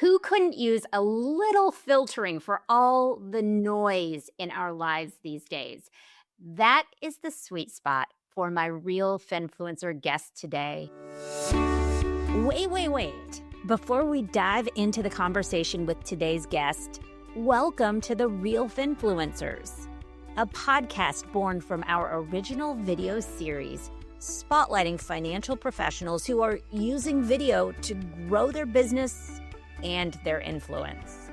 Who couldn't use a little filtering for all the noise in our lives these days? That is the sweet spot for my real Finfluencer guest today. Wait. Before we dive into the conversation with today's guest, welcome to the Real Finfluencers, a podcast born from our original video series spotlighting financial professionals who are using video to grow their business and their influence.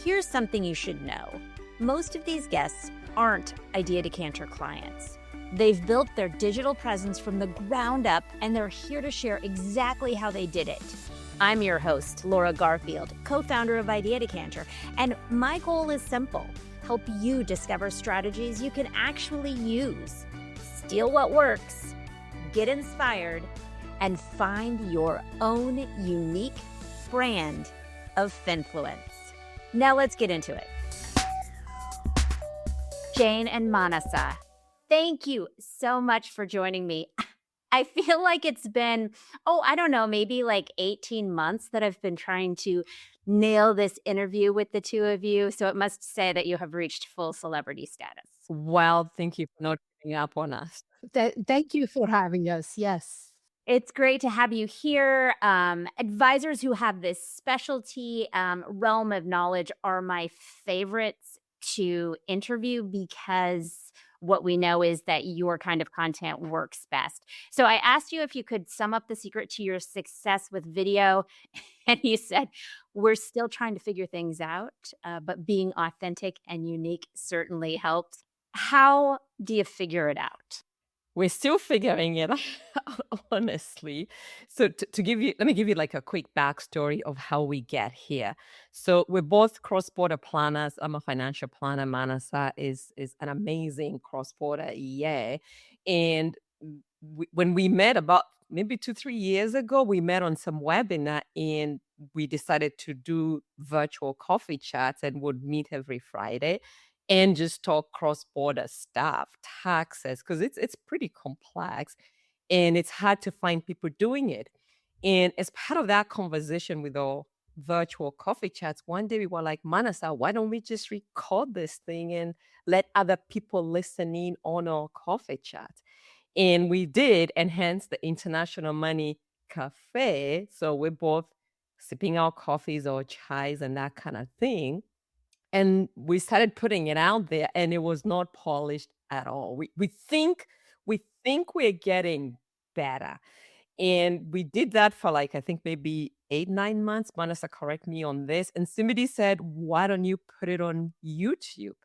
Here's something you should know. Most of these guests aren't Idea Decanter clients. They've built their digital presence from the ground up, and they're here to share exactly how they did it. I'm your host, Laura Garfield, co-founder of Idea Decanter, and my goal is simple: help you discover strategies you can actually use, steal what works, get inspired, and find your own unique brand of Finfluence. Now let's get into it. Jane and Manasa, thank you so much for joining me. I feel like it's been, I don't know, maybe like 18 months that I've been trying to nail this interview with the two of you. So it must say that you have reached full celebrity status. Well, thank you for not giving up on us. Thank you for having us. Yes. It's great to have you here. Advisors who have this specialty realm of knowledge are my favorites to interview because what we know is that your kind of content works best. So I asked you if you could sum up the secret to your success with video, and you said, we're still trying to figure things out, but being authentic and unique certainly helps. How do you figure it out? We're still figuring it out, honestly. So let me give you like a quick backstory of how we get here. So we're both cross-border planners. I'm a financial planner. Manasa is an amazing cross-border EA. And when we met about maybe 2-3 years ago, we met on some webinar and we decided to do virtual coffee chats and would meet every Friday and just talk cross-border stuff, taxes, because it's pretty complex and it's hard to find people doing it. And as part of that conversation with our virtual coffee chats, one day we were like, Manasa, why don't we just record this thing and let other people listen in on our coffee chat? And we did, and hence the International Money Cafe. So we're both sipping our coffees or chais and that kind of thing. And we started putting it out there, and it was not polished at all. We think we're getting better. And we did that for like, I think maybe 8-9 months. Manasa, correct me on this. And somebody said, why don't you put it on YouTube?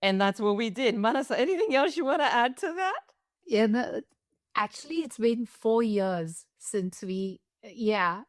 And that's what we did. Manasa, anything else you want to add to that? Yeah. No, actually, it's been 4 years since yeah.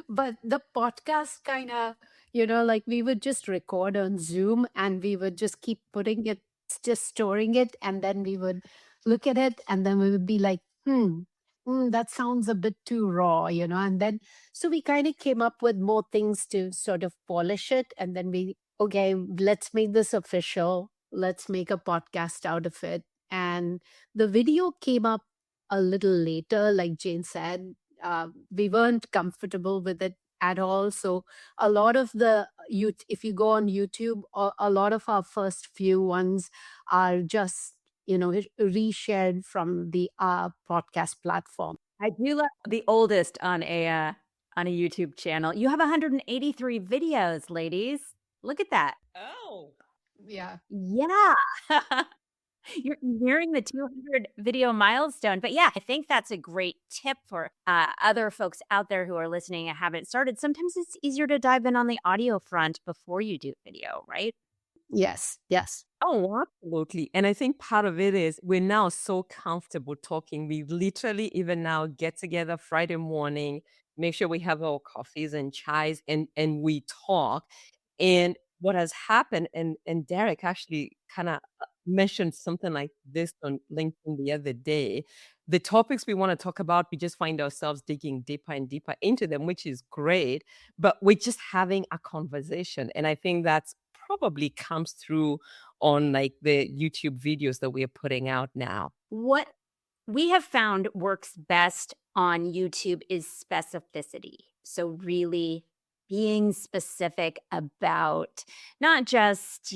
But the podcast kind of, like we would just record on Zoom and we would just keep putting it, just storing it. And then we would look at it and then we would be like, that sounds a bit too raw, And then, so we kind of came up with more things to sort of polish it. And then okay, let's make this official. Let's make a podcast out of it. And the video came up a little later, like Jane said. We weren't comfortable with it at all. So a lot of if you go on YouTube, a lot of our first few ones are just, reshared from the podcast platform. I do love the oldest on a YouTube channel. You have 183 videos, ladies. Look at that. Oh. Yeah. Yeah. You're nearing the 200 video milestone. But yeah, I think that's a great tip for other folks out there who are listening and haven't started. Sometimes it's easier to dive in on the audio front before you do video, right? Yes. Oh, absolutely. And I think part of it is we're now so comfortable talking. We literally even now get together Friday morning, make sure we have our coffees and chais and we talk. And what has happened, and Derek actually kind of mentioned something like this on LinkedIn the other day. The topics we want to talk about, we just find ourselves digging deeper and deeper into them, which is great, but we're just having a conversation. And I think that's probably comes through on like the YouTube videos that we're putting out now. What we have found works best on YouTube is specificity. So really being specific about not just,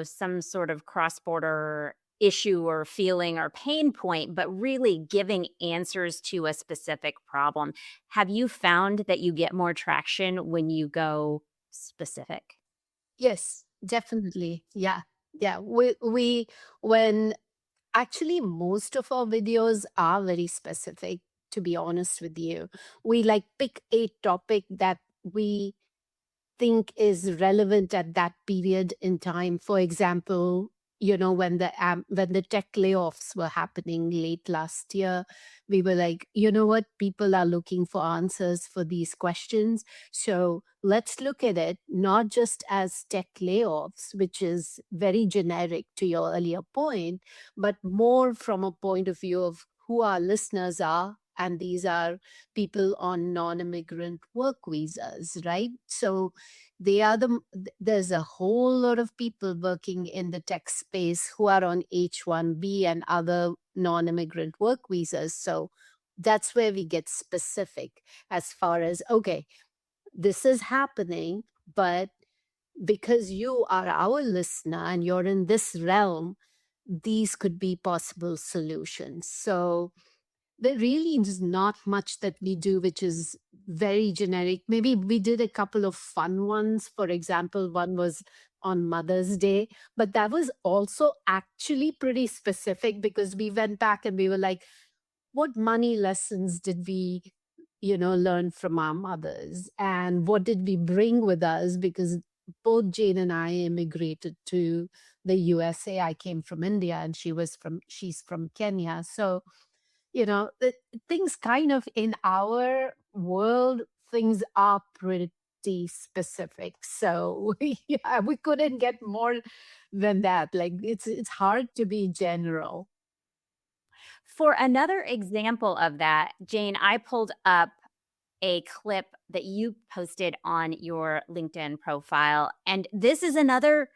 some sort of cross-border issue or feeling or pain point, but really giving answers to a specific problem. Have you found that you get more traction when you go specific? Yes, definitely. Yeah. Yeah. When actually most of our videos are very specific, to be honest with you. We like pick a topic that we think is relevant at that period in time. For example, when the tech layoffs were happening late last year, we were like, you know what, people are looking for answers for these questions. So let's look at it not just as tech layoffs, which is very generic to your earlier point, but more from a point of view of who our listeners are. And these are people on non-immigrant work visas, right? So there's a whole lot of people working in the tech space who are on H1B and other non-immigrant work visas. So that's where we get specific as far as, okay, this is happening, but because you are our listener and you're in this realm, these could be possible solutions. So there really is not much that we do which is very generic. Maybe we did a couple of fun ones. For example, one was on Mother's Day, but that was also actually pretty specific because we went back and we were like, what money lessons did we, learn from our mothers? And what did we bring with us? Because both Jane and I immigrated to the USA. I came from India and she's from Kenya. So things kind of in our world, things are pretty specific. So yeah, we couldn't get more than that. Like it's hard to be general. For another example of that, Jane, I pulled up a clip that you posted on your LinkedIn profile. And this is another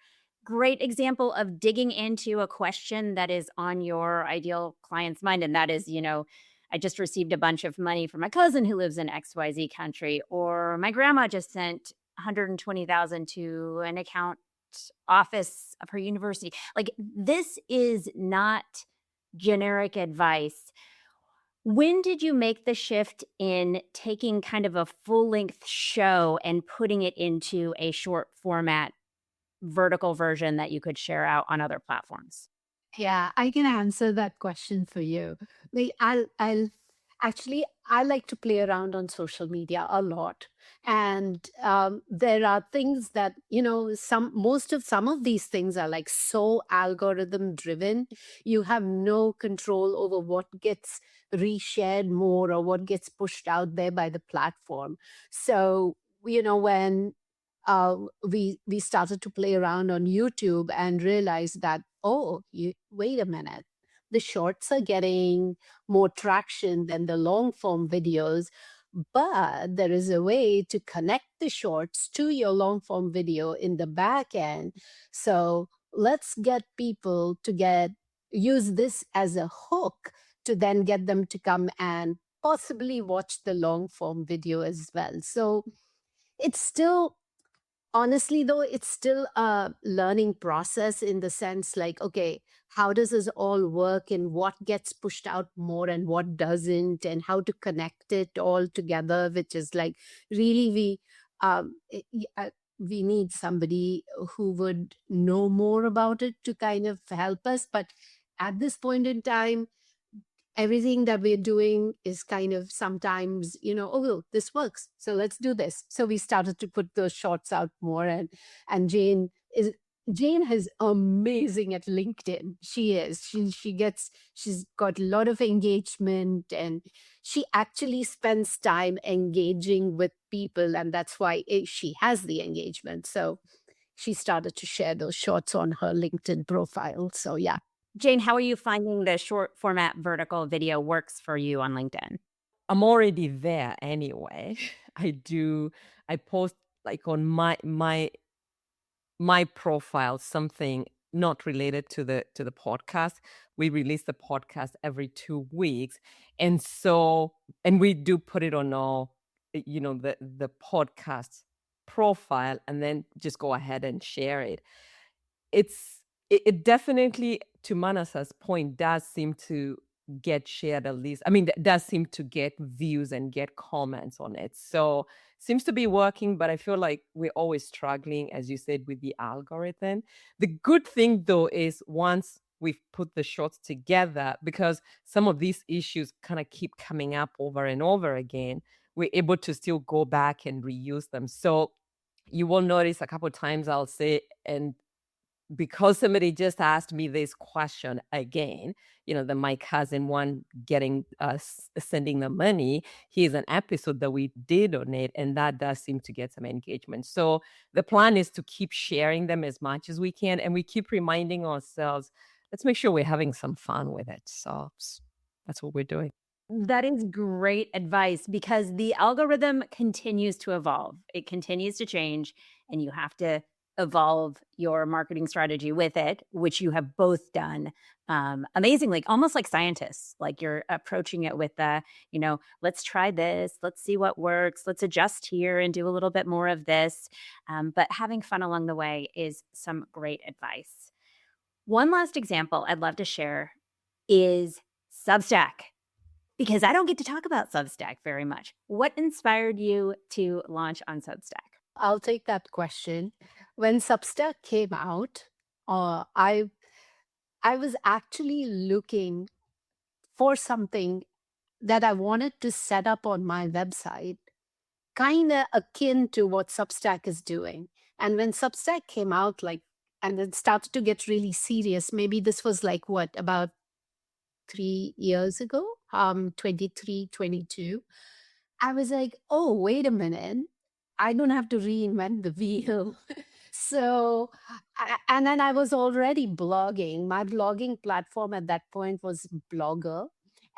great example of digging into a question that is on your ideal client's mind. And that is, I just received a bunch of money from my cousin who lives in XYZ country, or my grandma just sent 120,000 to an account office of her university. Like, this is not generic advice. When did you make the shift in taking kind of a full-length show and putting it into a short format vertical version that you could share out on other platforms? Yeah, I can answer that question for you. Like, I'll actually, I like to play around on social media a lot, and there are things that some of these things are like so algorithm driven. You have no control over what gets reshared more or what gets pushed out there by the platform. So when we started to play around on YouTube and realized that, oh, wait a minute, the shorts are getting more traction than the long form videos, but there is a way to connect the shorts to your long form video in the back end. So let's get people to use this as a hook to then get them to come and possibly watch the long form video as well. So it's still, honestly, though, it's still a learning process in the sense like, okay, how does this all work and what gets pushed out more and what doesn't, and how to connect it all together, which is like really we need somebody who would know more about it to kind of help us. But at this point in time, everything that we're doing is kind of sometimes, oh, well, this works, so let's do this. So we started to put those shots out more, and Jane is amazing at LinkedIn. She's got a lot of engagement, and she actually spends time engaging with people, and that's why she has the engagement. So she started to share those shots on her LinkedIn profile. So yeah. Jane, how are you finding the short format vertical video works for you on LinkedIn? I'm already there anyway. I post like on my profile something not related to the podcast. We release the podcast every 2 weeks. And we do put it on all the podcast profile and then just go ahead and share it. It definitely, to Manasa's point, does seem to get shared at least. I mean, does seem to get views and get comments on it. So seems to be working, but I feel like we're always struggling, as you said, with the algorithm. The good thing though is once we've put the shorts together, because some of these issues kind of keep coming up over and over again, we're able to still go back and reuse them. So you will notice a couple of times I'll say, and because somebody just asked me this question again, my cousin one getting sending the money, here's an episode that we did on it, and that does seem to get some engagement. So the plan is to keep sharing them as much as we can, and we keep reminding ourselves, let's make sure we're having some fun with it. So that's what we're doing. That is great advice because the algorithm continues to evolve. It continues to change, and you have to evolve your marketing strategy with it, which you have both done amazingly, almost like scientists. Like you're approaching it with let's try this, let's see what works, let's adjust here and do a little bit more of this. But having fun along the way is some great advice. One last example I'd love to share is Substack, because I don't get to talk about Substack very much. What inspired you to launch on Substack? I'll take that question. When Substack came out, I was actually looking for something that I wanted to set up on my website, kind of akin to what Substack is doing. And when Substack came out, and it started to get really serious, maybe this was about 3 years ago, 23, 22. I was like, oh, wait a minute. I don't have to reinvent the wheel. And then I was already blogging. My blogging platform at that point was Blogger.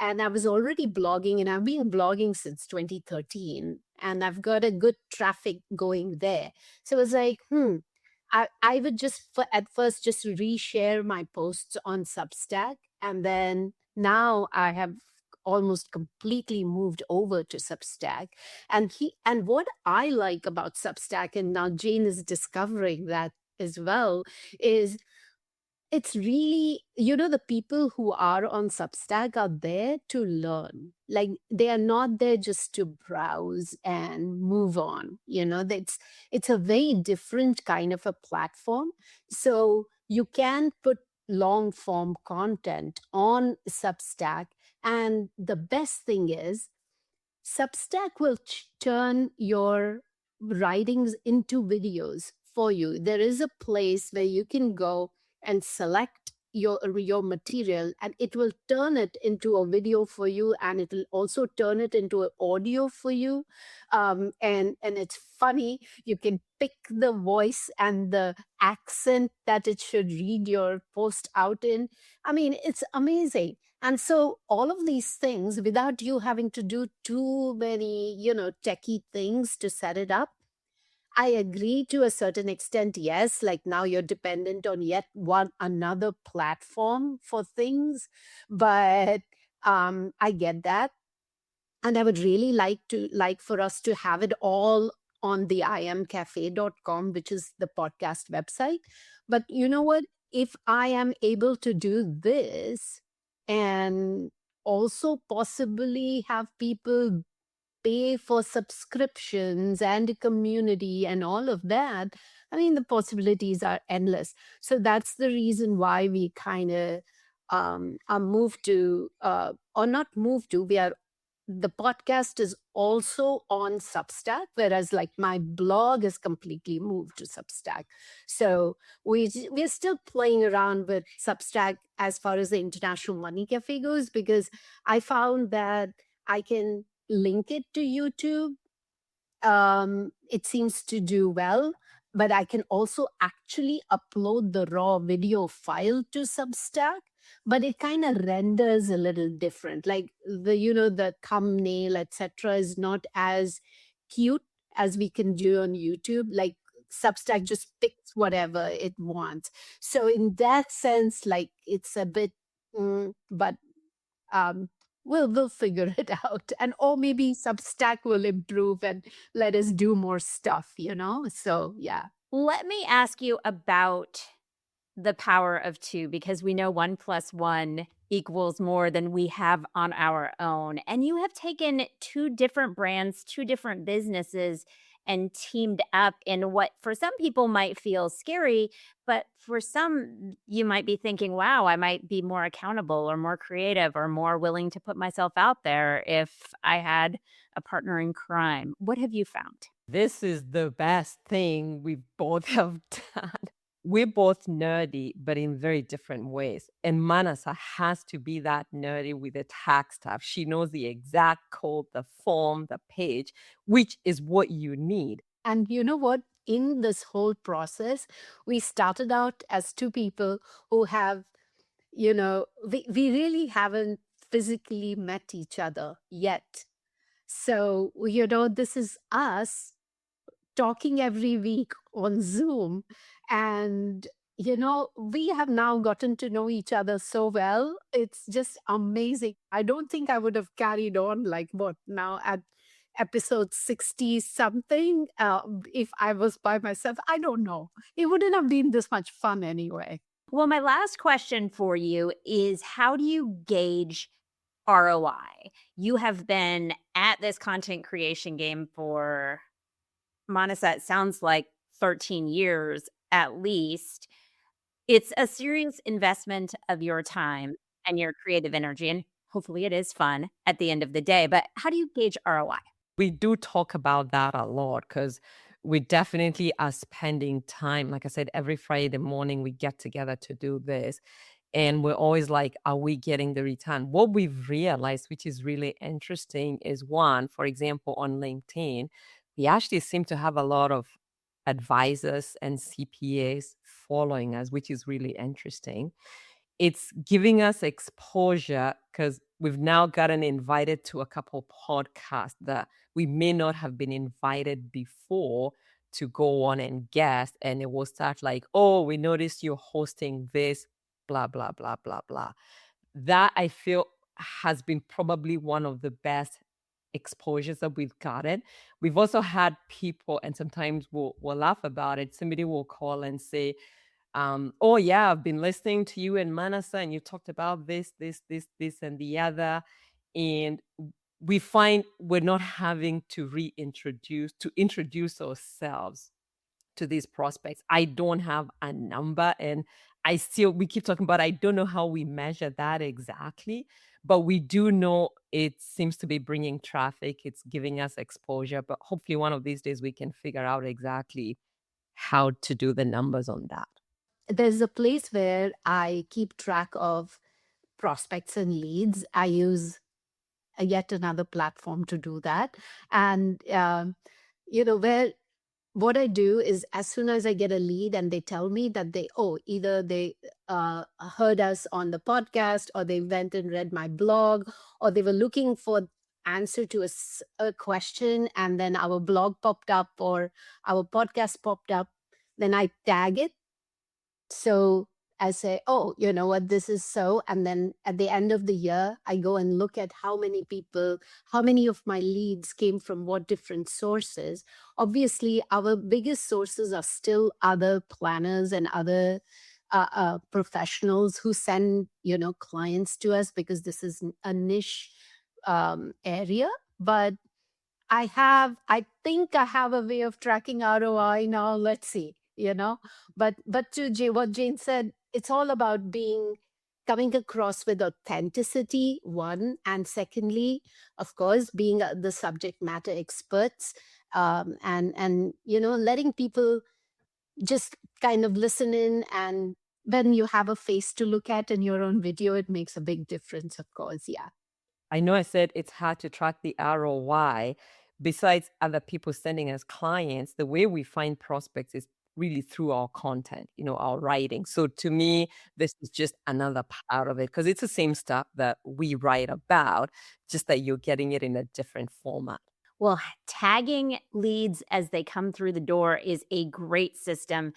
And I was already blogging, and I've been blogging since 2013. And I've got a good traffic going there. So it was like, I would at first just reshare my posts on Substack. And then now I have almost completely moved over to Substack. And what I like about Substack, and now Jane is discovering that as well, is it's really, the people who are on Substack are there to learn. Like they are not there just to browse and move on. It's a very different kind of a platform. So you can put long form content on Substack. And the best thing is, Substack will turn your writings into videos for you. There is a place where you can go and select your material, and it will turn it into a video for you, and it will also turn it into an audio for you. And it's funny, you can pick the voice and the accent that it should read your post out in. I mean, it's amazing. And so all of these things, without you having to do too many, techie things to set it up, I agree to a certain extent. Yes, like now you're dependent on yet another platform for things, but I get that. And I would really like for us to have it all on the imcafe.com, which is the podcast website. But you know what? If I am able to do this and also possibly have people pay for subscriptions and a community and all of that, I mean, the possibilities are endless. So that's the reason why we kind of are moved to, or not moved to, the podcast is also on Substack, whereas like my blog is completely moved to Substack. So we're still playing around with Substack as far as the International Money Cafe goes, because I found that I can link it to YouTube. It seems to do well, but I can also actually upload the raw video file to Substack, but it kind of renders a little different. Like the thumbnail, etc., is not as cute as we can do on YouTube. Like Substack just picks whatever it wants. So in that sense, like it's a bit, but we'll figure it out. And or maybe Substack will improve and let us do more stuff, So yeah. Let me ask you about the power of two, because we know 1 + 1 equals more than we have on our own. And you have taken two different brands, two different businesses, and teamed up in what for some people might feel scary, but for some, you might be thinking, wow, I might be more accountable or more creative or more willing to put myself out there if I had a partner in crime. What have you found? This is the best thing we both have done. We're both nerdy, but in very different ways. And Manasa has to be that nerdy with the tax stuff. She knows the exact code, the form, the page, which is what you need. And you know what? In this whole process, we started out as two people who have, we really haven't physically met each other yet. So, this is us talking every week on Zoom. And, we have now gotten to know each other so well. It's just amazing. I don't think I would have carried on like what now at episode 60 something if I was by myself. I don't know. It wouldn't have been this much fun anyway. Well, my last question for you is how do you gauge ROI? You have been at this content creation game for Manasa, it sounds like 13 years at least. It's a serious investment of your time and your creative energy, and hopefully it is fun at the end of the day. But how do you gauge ROI? We do talk about that a lot because we definitely are spending time. Like I said, every Friday morning we get together to do this. And we're always like, are we getting the return? What we've realized, which is really interesting, is one, for example, on LinkedIn, we actually seem to have a lot of advisors and CPAs following us, which is really interesting. It's giving us exposure because we've now gotten invited to a couple podcasts that we may not have been invited before to go on and guest. And it will start like, oh, we noticed you're hosting this, blah, blah, blah, blah, blah. That I feel has been probably one of the best exposures that we've gotten. We've also had people, and sometimes we'll laugh about it. Somebody will call and say, oh yeah, I've been listening to you and Manasa, and you talked about this, and the other. And we find we're not having to introduce ourselves to these prospects. I don't have a number, and we keep talking about, I don't know how we measure that exactly, but we do know it seems to be bringing traffic. It's giving us exposure, but hopefully one of these days we can figure out exactly how to do the numbers on that. There's a place where I keep track of prospects and leads. I use yet another platform to do that. And, where what I do is as soon as I get a lead and they tell me that either they heard us on the podcast, or they went and read my blog, or they were looking for answer to a question, and then our blog popped up or our podcast popped up, then I tag it. So I say, oh, you know what, this is so. And then at the end of the year, I go and look at how many of my leads came from what different sources. Obviously, our biggest sources are still other planners and other professionals who send, clients to us, because this is a niche area. But I think I have a way of tracking ROI now. Let's see, But what Jane said, it's all about coming across with authenticity, one, and secondly, of course, being the subject matter experts, and letting people just kind of listen in. And when you have a face to look at in your own video, it makes a big difference, of course. Yeah. I know I said it's hard to track the ROI. Besides other people sending us clients, the way we find prospects is really through our content, our writing. So to me, this is just another part of it because it's the same stuff that we write about, just that you're getting it in a different format. Well, tagging leads as they come through the door is a great system.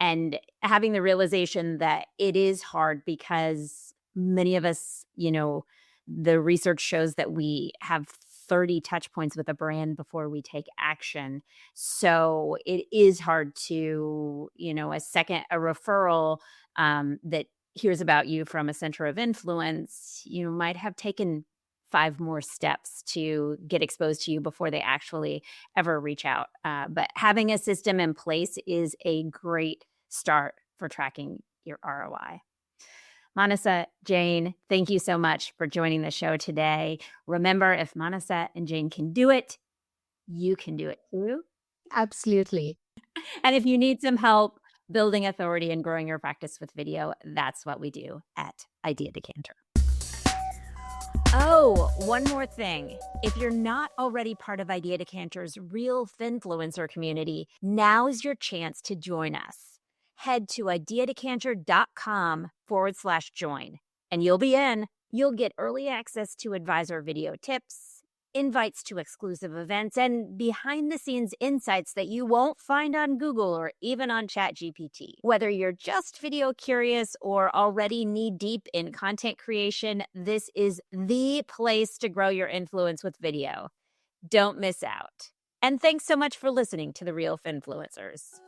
And having the realization that it is hard because many of us, The research shows that we have 30 touch points with a brand before we take action. So it is hard to, a referral that hears about you from a center of influence, you might have taken 5 more steps to get exposed to you before they actually ever reach out. But having a system in place is a great start for tracking your ROI. Manasa, Jane, thank you so much for joining the show today. Remember, if Manasa and Jane can do it, you can do it too. Absolutely. And if you need some help building authority and growing your practice with video, that's what we do at Idea Decanter. Oh, one more thing. If you're not already part of Idea Decanter's Real Finfluencer community, now is your chance to join us. Head to ideadecanter.com/join, and you'll be in. You'll get early access to advisor video tips, invites to exclusive events, and behind-the-scenes insights that you won't find on Google or even on ChatGPT. Whether you're just video curious or already knee-deep in content creation, this is the place to grow your influence with video. Don't miss out. And thanks so much for listening to The Real Finfluencers.